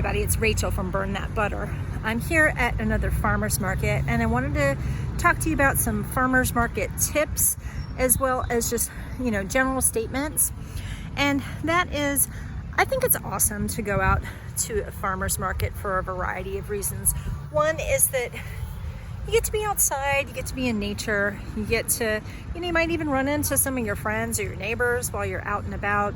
Everybody, it's Rachel from Burn That Butter. I'm here at another farmer's market, and I wanted to talk to you about some farmer's market tips as well as just, general statements. And that is, I think it's awesome to go out to a farmer's market for a variety of reasons. One is that you get to be outside, you get to be in nature, you get to, you might even run into some of your friends or your neighbors while you're out and about.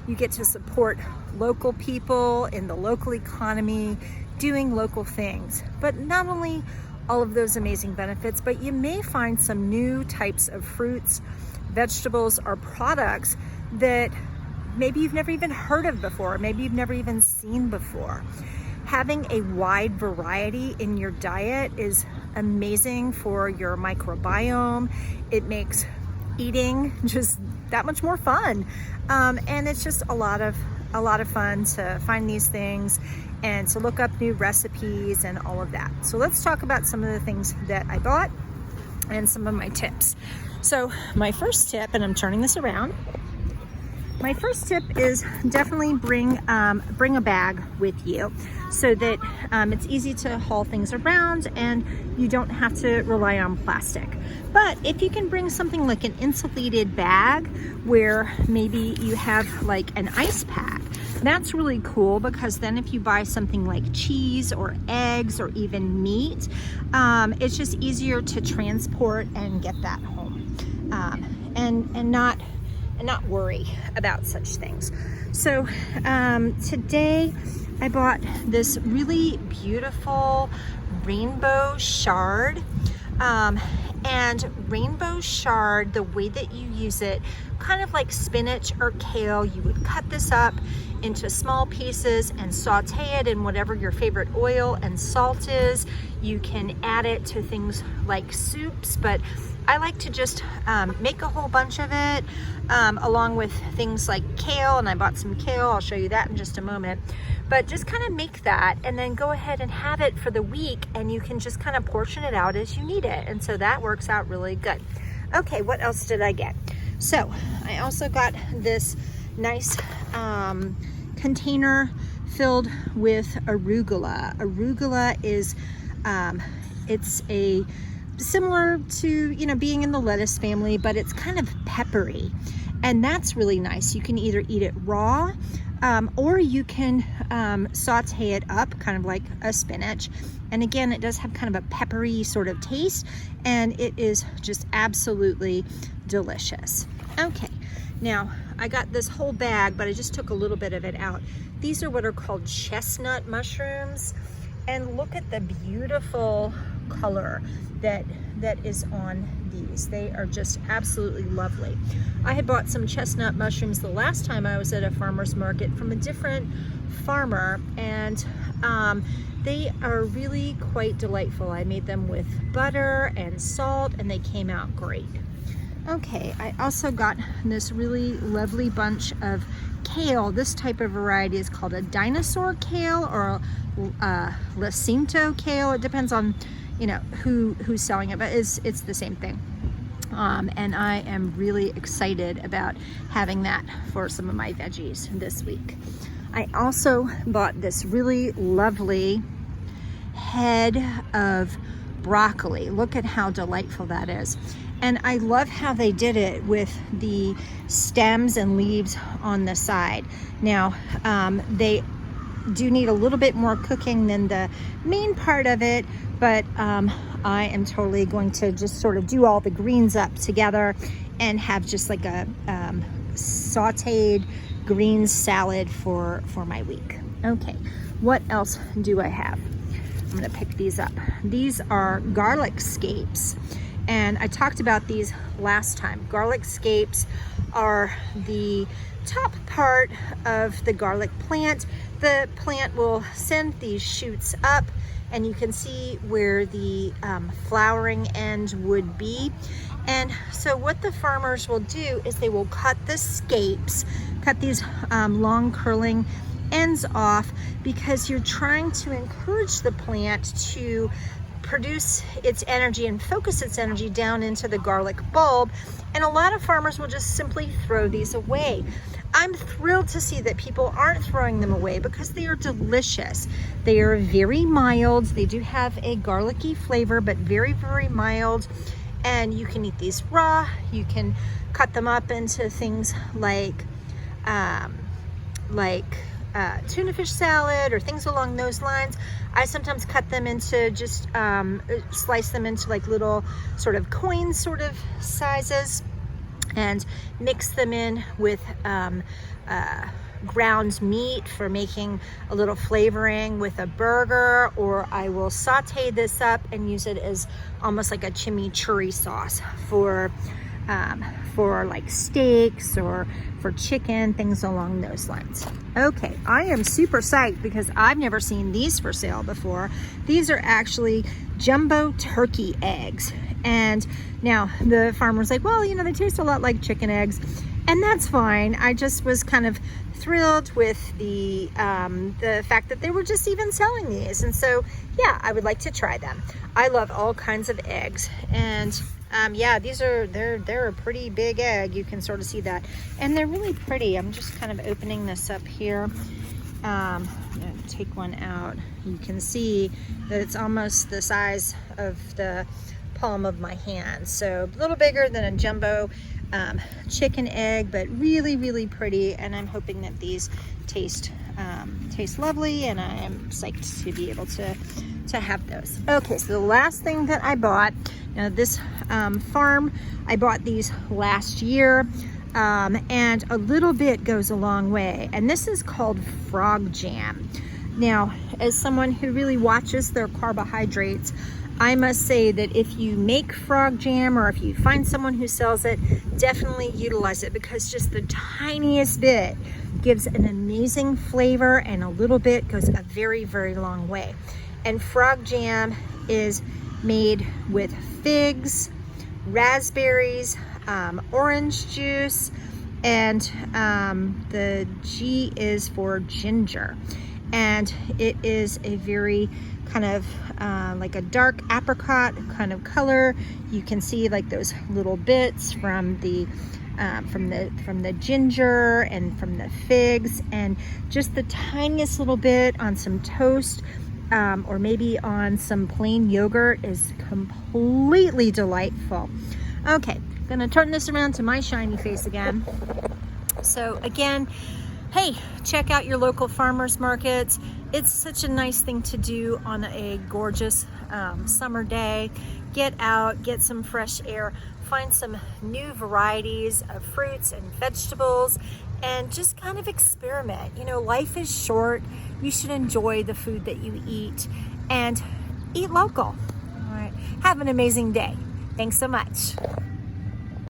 You get to support local people in the local economy, doing local things. But not only all of those amazing benefits, but you may find some new types of fruits, vegetables, or products that maybe you've never even heard of before, maybe you've never even seen before. Having a wide variety in your diet is amazing for your microbiome. It makes eating just that much more fun, and it's just a lot of fun to find these things and to look up new recipes and all of that. So let's talk about some of the things that I bought and some of my tips. So my first tip, and I'm turning this around, my first tip is definitely bring a bag with you so that it's easy to haul things around and you don't have to rely on plastic. But if you can bring something like an insulated bag where maybe you have like an ice pack, that's really cool, because then if you buy something like cheese or eggs or even meat, it's just easier to transport and get that home, and not worry about such things. So today I bought this really beautiful rainbow chard. And rainbow chard, the way that you use it, kind of like spinach or kale, you would cut this up into small pieces and saute it in whatever your favorite oil and salt is. You can add it to things like soups, but I like to just make a whole bunch of it, along with things like kale, and I bought some kale, I'll show you that in just a moment. But just kind of make that and then go ahead and have it for the week, and you can just kind of portion it out as you need it. And so that works out really good. Okay, what else did I get? So I also got this nice container filled with arugula. Arugula is, it's a similar to, being in the lettuce family, but it's kind of peppery. And that's really nice. You can either eat it raw, or you can saute it up kind of like a spinach. And again, it does have kind of a peppery sort of taste, and it is just absolutely delicious. Okay, now I got this whole bag, but I just took a little bit of it out. These are what are called chestnut mushrooms, and look at the beautiful color that is on these. They are just absolutely lovely. I had bought some chestnut mushrooms the last time I was at a farmer's market from a different farmer, and they are really quite delightful. I made them with butter and salt, and they came out great. Okay, I also got this really lovely bunch of kale. This type of variety is called a dinosaur kale or Jacinto kale. It depends on who's selling it, but it's the same thing. And I am really excited about having that for some of my veggies this week. I also bought this really lovely head of broccoli. Look at how delightful that is. And I love how they did it with the stems and leaves on the side. Now, they do need a little bit more cooking than the main part of it, but I am totally going to just sort of do all the greens up together and have just like a sauteed greens salad for my week. Okay, what else do I have? I'm gonna pick these up. These are garlic scapes, and I talked about these last time. Garlic scapes are the top part of the garlic plant. The plant will send these shoots up, and you can see where the flowering end would be. And so what the farmers will do is they will cut the scapes, cut these long curling ends off, because you're trying to encourage the plant to produce its energy and focus its energy down into the garlic bulb. And a lot of farmers will just simply throw these away. I'm thrilled to see that people aren't throwing them away because they are delicious. They are very mild. They do have a garlicky flavor, but very, very mild. And you can eat these raw. You can cut them up into things like tuna fish salad or things along those lines. I sometimes cut them into just slice them into like little sort of coin sort of sizes and mix them in with ground meat for making a little flavoring with a burger, or I will saute this up and use it as almost like a chimichurri sauce for like steaks or for chicken, things along those lines. Okay, I am super psyched because I've never seen these for sale before. These are actually jumbo turkey eggs. And now the farmer's like, well, you know, they taste a lot like chicken eggs, and that's fine. I just was kind of thrilled with the fact that they were just even selling these. And so, yeah, I would like to try them. I love all kinds of eggs. And yeah, they're a pretty big egg. You can sort of see that. And they're really pretty. I'm just kind of opening this up here. I'm gonna take one out. You can see that it's almost the size of the palm of my hand. So a little bigger than a jumbo chicken egg, but really, really pretty. And I'm hoping that these taste lovely, and I am psyched to be able to have those. Okay, so the last thing that I bought, now this farm, I bought these last year, and a little bit goes a long way. And this is called frog jam. Now, as someone who really watches their carbohydrates, I must say that if you make frog jam or if you find someone who sells it, definitely utilize it, because just the tiniest bit gives an amazing flavor, and a little bit goes a very, very long way. And frog jam is made with figs, raspberries, orange juice, and the G is for ginger. And it is a very kind of like a dark apricot kind of color. You can see like those little bits from the ginger and from the figs, and just the tiniest little bit on some toast, or maybe on some plain yogurt is completely delightful. Okay, gonna turn this around to my shiny face again. So again, hey, check out your local farmers markets. It's such a nice thing to do on a gorgeous summer day. Get out, get some fresh air, find some new varieties of fruits and vegetables, and just kind of experiment. You know, life is short. You should enjoy the food that you eat and eat local. All right, have an amazing day. Thanks so much.